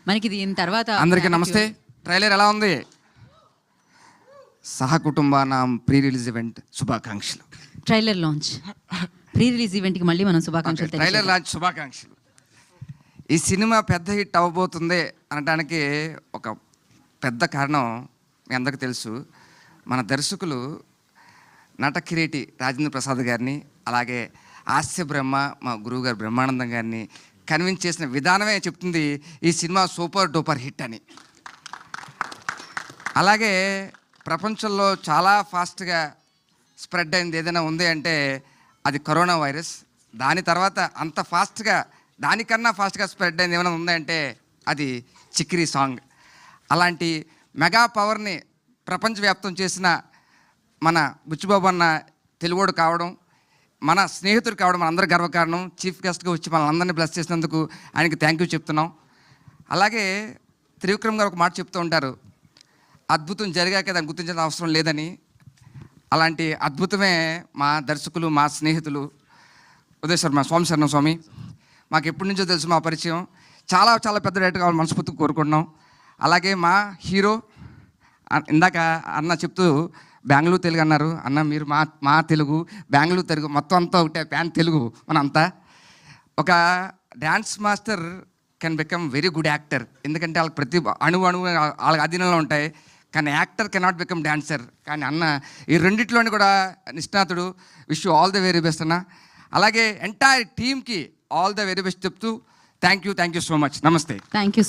మనకి దీని తర్వాత అందరికీ నమస్తే. ట్రైలర్ ఎలా ఉంది? సహకుటుంబానాం ప్రీ రిలీజ్ ఈవెంట్ శుభాకాంక్షలు. ట్రైలర్ లాంచ్, ప్రీ రిలీజ్ ఈవెంట్కి మళ్ళీ మనం శుభాకాంక్షలు. ట్రైలర్ లాంచ్ శుభాకాంక్షలు. ఈ సినిమా పెద్ద హిట్ అవ్వబోతుంది అనడానికి ఒక పెద్ద కారణం మీ అందరికీ తెలుసు. మన దర్శకులు నట కిరీటి రాజేంద్ర ప్రసాద్ గారిని, అలాగే హాస్య బ్రహ్మ మా గురువు గారు బ్రహ్మానందం గారిని కన్విన్స్ చేసిన విధానమే చెప్తుంది ఈ సినిమా సూపర్ డూపర్ హిట్ అని. అలాగే ప్రపంచంలో చాలా ఫాస్ట్గా స్ప్రెడ్ అయింది ఏదైనా ఉంది అంటే అది కరోనా వైరస్. దాని తర్వాత అంత ఫాస్ట్గా, దానికన్నా ఫాస్ట్గా స్ప్రెడ్ అయింది ఏమైనా ఉందంటే అది చిక్కిరి సాంగ్. అలాంటి మెగా పవర్ని ప్రపంచవ్యాప్తం చేసిన మన బుచ్చిబాబు అన్న తెలుగోడు కావడం, మన స్నేహితుడు కావడం మన అందరి గర్వకారణం. చీఫ్ గెస్ట్గా వచ్చి మన అందరినీ బ్లెస్ చేసినందుకు ఆయనకి థ్యాంక్ యూ చెప్తున్నాం. అలాగే త్రివిక్రమ్ గారు ఒక మాట చెప్తూ ఉంటారు, అద్భుతం జరిగాక దాన్ని గుర్తించిన అవసరం లేదని. అలాంటి అద్భుతమే మా దర్శకులు, మా స్నేహితులు ఉదయ్ శర్మ, స్వామి శరణం స్వామి. మాకు ఎప్పటి నుంచో తెలుసు మా పరిచయం. చాలా చాలా పెద్ద డైరెక్టర్ కావాలని మనస్ఫూర్తిగా కోరుకుంటున్నాం. అలాగే మా హీరో ఇందాక అన్న చెప్తూ బెంగళూరు తెలుగు అన్నారు. అన్న మీరు మా తెలుగు, బెంగళూరు తెలుగు మొత్తం అంతా ఒకటే, ప్యాన్ తెలుగు మనంతా. ఒక dance master can become very good actor, ఎందుకంటే వాళ్ళకి ప్రతి అణువు వాళ్ళకి అధీనంలో ఉంటాయి. కానీ యాక్టర్ కెనాట్ బికమ్ డాన్సర్. కానీ అన్న ఈ రెండిట్లోని కూడా నిష్ణాతుడు. Wish you all the very best అన్న. అలాగే ఎంటైర్ టీమ్కి ఆల్ ద వెరీ బెస్ట్ చెప్తూ థ్యాంక్ యూ సో మచ్. నమస్తే. Thank you.